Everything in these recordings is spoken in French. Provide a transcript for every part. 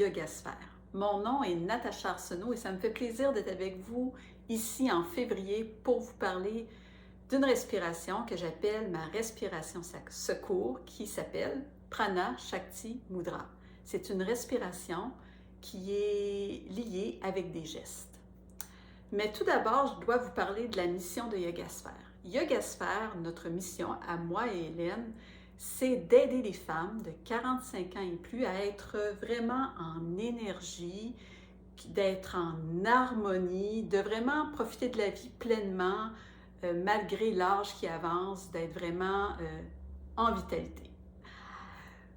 Yogasphère. Mon nom est Natacha Arsenault et ça me fait plaisir d'être avec vous ici en février pour vous parler d'une respiration que j'appelle ma respiration secours qui s'appelle Prana Shakti Mudra. C'est une respiration qui est liée avec des gestes. Mais tout d'abord, je dois vous parler de la mission de Yogasphère. Yogasphère, notre mission à moi et Hélène, c'est d'aider les femmes de 45 ans et plus à être vraiment en énergie, d'être en harmonie, de vraiment profiter de la vie pleinement, malgré l'âge qui avance, d'être vraiment en vitalité.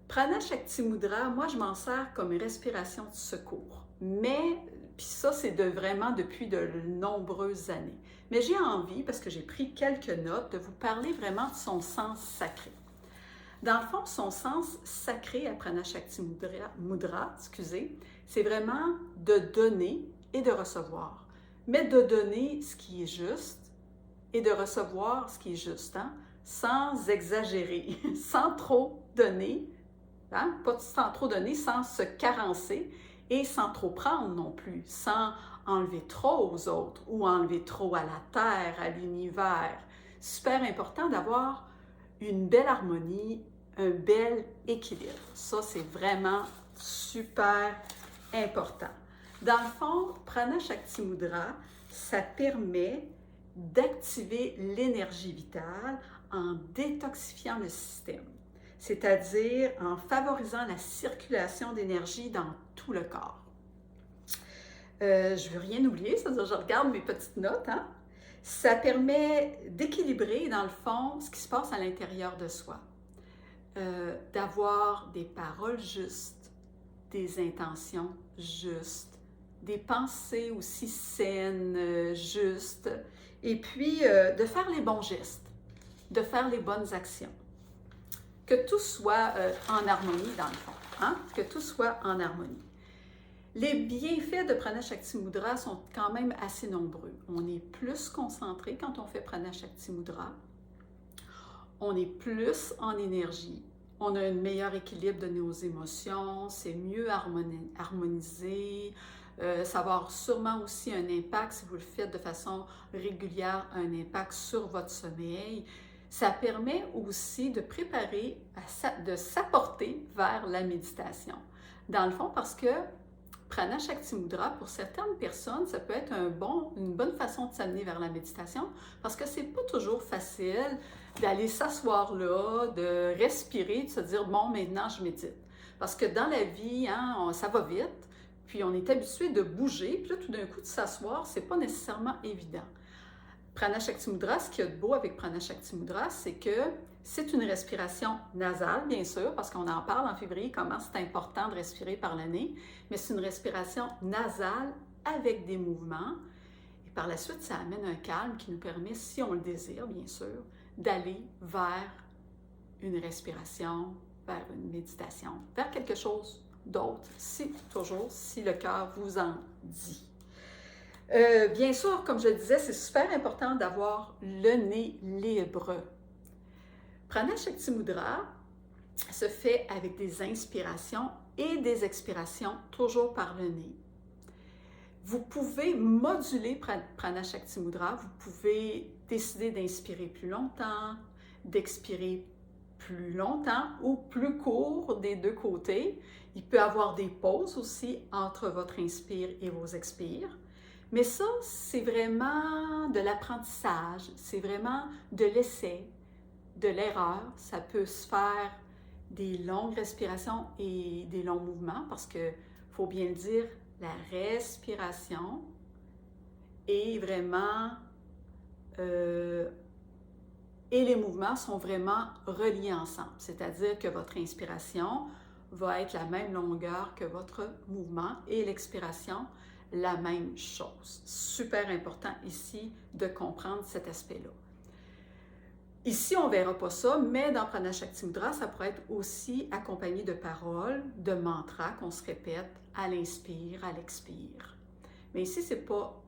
Prana Shakti Mudra, moi je m'en sers comme une respiration de secours, mais puis ça c'est vraiment depuis de nombreuses années. Mais j'ai envie, parce que j'ai pris quelques notes, de vous parler vraiment de son sens sacré. Dans le fond, son sens sacré à Prana Shakti Mudra, c'est vraiment de donner et de recevoir. Mais de donner ce qui est juste et de recevoir ce qui est juste, hein? Sans exagérer, sans trop donner, hein? Pas sans trop donner, sans se carencer et sans trop prendre non plus, sans enlever trop aux autres ou enlever trop à la terre, à l'univers. Super important d'avoir une belle harmonie, un bel équilibre. Ça, c'est vraiment super important. Dans le fond, Prana Shakti Mudra, ça permet d'activer l'énergie vitale en détoxifiant le système, c'est-à-dire en favorisant la circulation d'énergie dans tout le corps. Je ne veux rien oublier, c'est-à-dire je regarde mes petites notes, hein? Ça permet d'équilibrer, dans le fond, ce qui se passe à l'intérieur de soi. D'avoir des paroles justes, des intentions justes, des pensées aussi saines, justes, et puis de faire les bons gestes, de faire les bonnes actions. Que tout soit en harmonie, dans le fond, hein? Que tout soit en harmonie. Les bienfaits de Prana Shakti Mudra sont quand même assez nombreux. On est plus concentré quand on fait Prana Shakti Mudra. On est plus en énergie. On a un meilleur équilibre de nos émotions. C'est mieux harmonisé. Ça va avoir sûrement aussi un impact, si vous le faites de façon régulière, un impact sur votre sommeil. Ça permet aussi de préparer, de s'apporter vers la méditation. Dans le fond, parce que Prana Shakti Mudra, pour certaines personnes, ça peut être une bonne façon de s'amener vers la méditation parce que c'est pas toujours facile d'aller s'asseoir là, de respirer, de se dire « bon, maintenant je médite ». Parce que dans la vie, hein, ça va vite, puis on est habitué de bouger, puis là tout d'un coup de s'asseoir, c'est pas nécessairement évident. Prana Shakti Mudra, ce qu'il y a de beau avec Prana Shakti Mudra, c'est que c'est une respiration nasale, bien sûr, parce qu'on en parle en février, comment c'est important de respirer par le nez, mais c'est une respiration nasale avec des mouvements. Et par la suite, ça amène un calme qui nous permet, si on le désire, bien sûr, d'aller vers une respiration, vers une méditation, vers quelque chose d'autre, si le cœur vous en dit. Bien sûr, comme je le disais, c'est super important d'avoir le nez libre. Prana Shakti Mudra se fait avec des inspirations et des expirations, toujours par le nez. Vous pouvez moduler Prana Shakti Mudra, vous pouvez décider d'inspirer plus longtemps, d'expirer plus longtemps ou plus court des deux côtés. Il peut y avoir des pauses aussi entre votre inspire et vos expires. Mais ça, c'est vraiment de l'apprentissage, c'est vraiment de l'essai, de l'erreur. Ça peut se faire des longues respirations et des longs mouvements parce que, faut bien le dire, la respiration est vraiment... et les mouvements sont vraiment reliés ensemble. C'est-à-dire que votre inspiration va être la même longueur que votre mouvement et l'expiration, la même chose. Super important ici de comprendre cet aspect-là. Ici, on ne verra pas ça, mais dans Prana Shakti Mudra, ça pourrait être aussi accompagné de paroles, de mantras qu'on se répète à l'inspire, à l'expire. Mais ici, ce n'est pas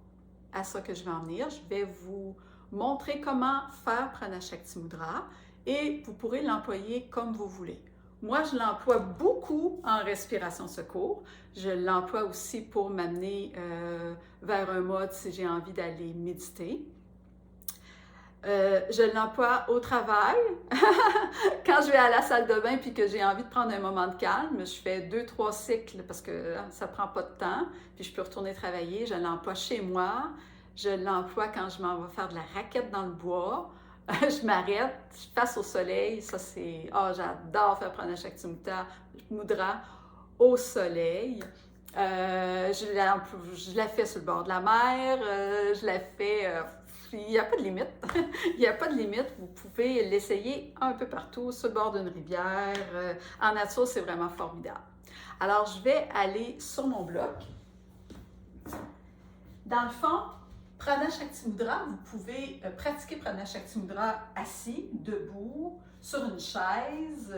à ça que je vais en venir. Je vais vous montrer comment faire Prana Shakti Mudra et vous pourrez l'employer comme vous voulez. Moi, je l'emploie beaucoup en respiration secours. Je l'emploie aussi pour m'amener vers un mode si j'ai envie d'aller méditer. Je l'emploie au travail. Quand je vais à la salle de bain puis que j'ai envie de prendre un moment de calme, je fais 2, 3 cycles parce que ça prend pas de temps, puis je peux retourner travailler. Je l'emploie chez moi. Je l'emploie quand je m'en vais faire de la raquette dans le bois. Je m'arrête, je passe au soleil. Ça, c'est... Ah, j'adore faire Pranashakti Mudra au soleil. Je la fais sur le bord de la mer. Je la fais... il n'y a pas de limite. Il n'y a pas de limite. Vous pouvez l'essayer un peu partout, sur le bord d'une rivière. En nature, c'est vraiment formidable. Alors, je vais aller sur mon bloc. Dans le fond, Pranashakti Mudra, vous pouvez pratiquer Pranashakti Mudra assis, debout, sur une chaise.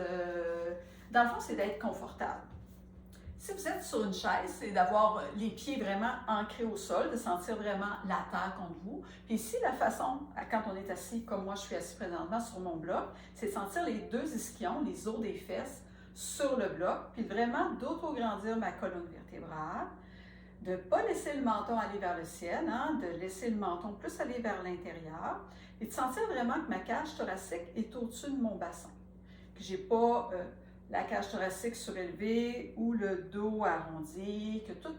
Dans le fond, c'est d'être confortable. Si vous êtes sur une chaise, c'est d'avoir les pieds vraiment ancrés au sol, de sentir vraiment la terre contre vous. Puis ici, la façon, quand on est assis, comme moi je suis assis présentement sur mon bloc, c'est de sentir les deux ischions, les os des fesses, sur le bloc, puis vraiment d'autograndir ma colonne vertébrale, de ne pas laisser le menton aller vers le ciel, hein, de laisser le menton plus aller vers l'intérieur, et de sentir vraiment que ma cage thoracique est au-dessus de mon bassin, que je n'ai pas la cage thoracique surélevée ou le dos arrondi, que tout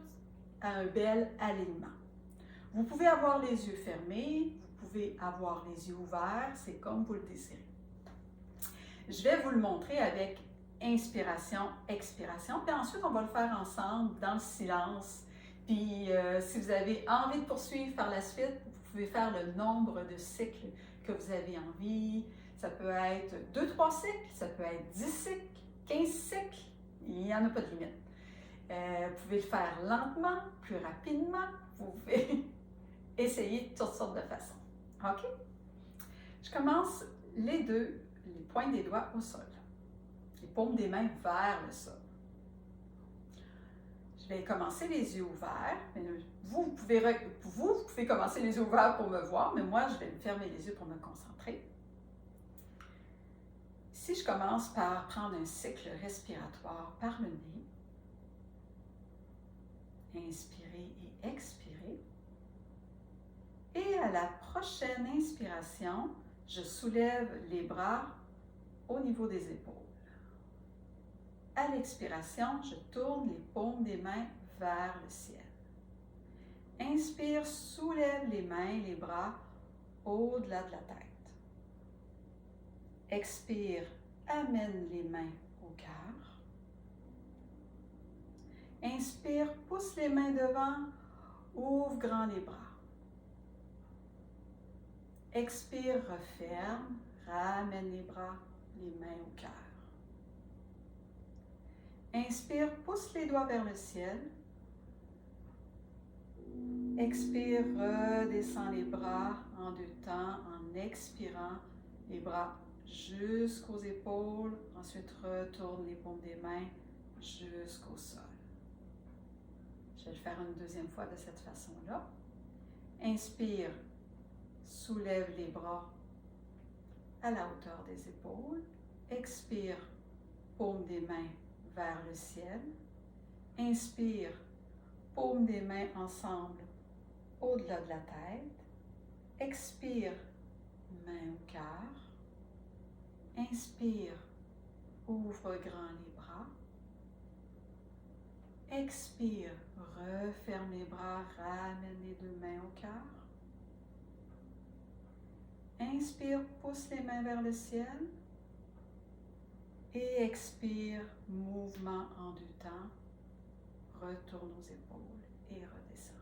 a un bel alignement. Vous pouvez avoir les yeux fermés, vous pouvez avoir les yeux ouverts, c'est comme vous le désirez. Je vais vous le montrer avec inspiration, expiration, puis ensuite on va le faire ensemble dans le silence. Puis si vous avez envie de poursuivre par la suite, vous pouvez faire le nombre de cycles que vous avez envie. Ça peut être 2, 3 cycles, ça peut être 10 cycles, 15 cycles, il n'y en a pas de limite. Vous pouvez le faire lentement, plus rapidement, vous pouvez essayer de toutes sortes de façons. OK? Je commence les pointes des doigts au sol, les paumes des mains vers le sol. Je vais commencer les yeux ouverts. Vous pouvez commencer les yeux ouverts pour me voir, mais moi, je vais me fermer les yeux pour me concentrer. Si je commence par prendre un cycle respiratoire par le nez, inspirer et expirer, et à la prochaine inspiration, je soulève les bras au niveau des épaules. À l'expiration, je tourne les paumes des mains vers le ciel. Inspire, soulève les mains, les bras au-delà de la tête. Expire, amène les mains au cœur. Inspire, pousse les mains devant, ouvre grand les bras. Expire, referme, ramène les bras, les mains au cœur. Inspire, pousse les doigts vers le ciel. Expire, redescend les bras en 2 temps en expirant les bras jusqu'aux épaules. Ensuite, retourne les paumes des mains jusqu'au sol. Je vais le faire une deuxième fois de cette façon-là. Inspire, soulève les bras à la hauteur des épaules. Expire, paume des mains vers le ciel. Inspire, paume des mains ensemble au-delà de la tête. Expire, main au cœur. Inspire, ouvre grand les bras. Expire, referme les bras, ramène les 2 mains au cœur. Inspire, pousse les mains vers le ciel. Et expire, mouvement en 2 temps. Retourne aux épaules et redescend.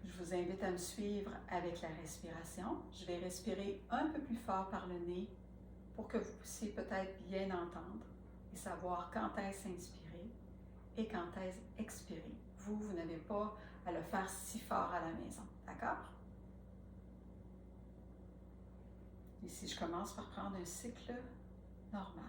Je vous invite à me suivre avec la respiration. Je vais respirer un peu plus fort par le nez pour que vous puissiez peut-être bien entendre et savoir quand est-ce inspirer et quand est-ce expirer. Vous n'avez pas à le faire si fort à la maison, d'accord? Ici, je commence par prendre un cycle normal.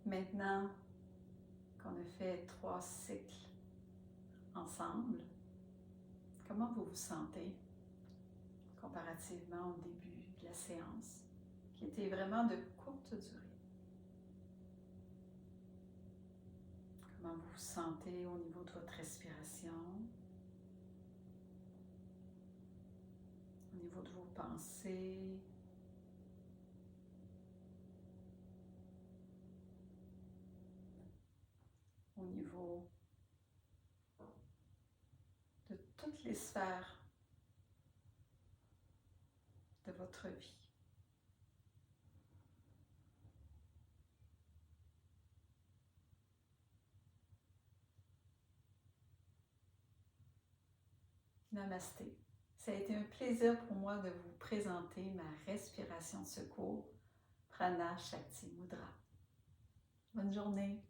Maintenant qu'on a fait 3 cycles ensemble, comment vous vous sentez comparativement au début de la séance, qui était vraiment de courte durée? Comment vous vous sentez au niveau de votre respiration, au niveau de vos pensées, au niveau de toutes les sphères de votre vie. Namasté. Ça a été un plaisir pour moi de vous présenter ma respiration de secours, Prana Shakti Mudra. Bonne journée.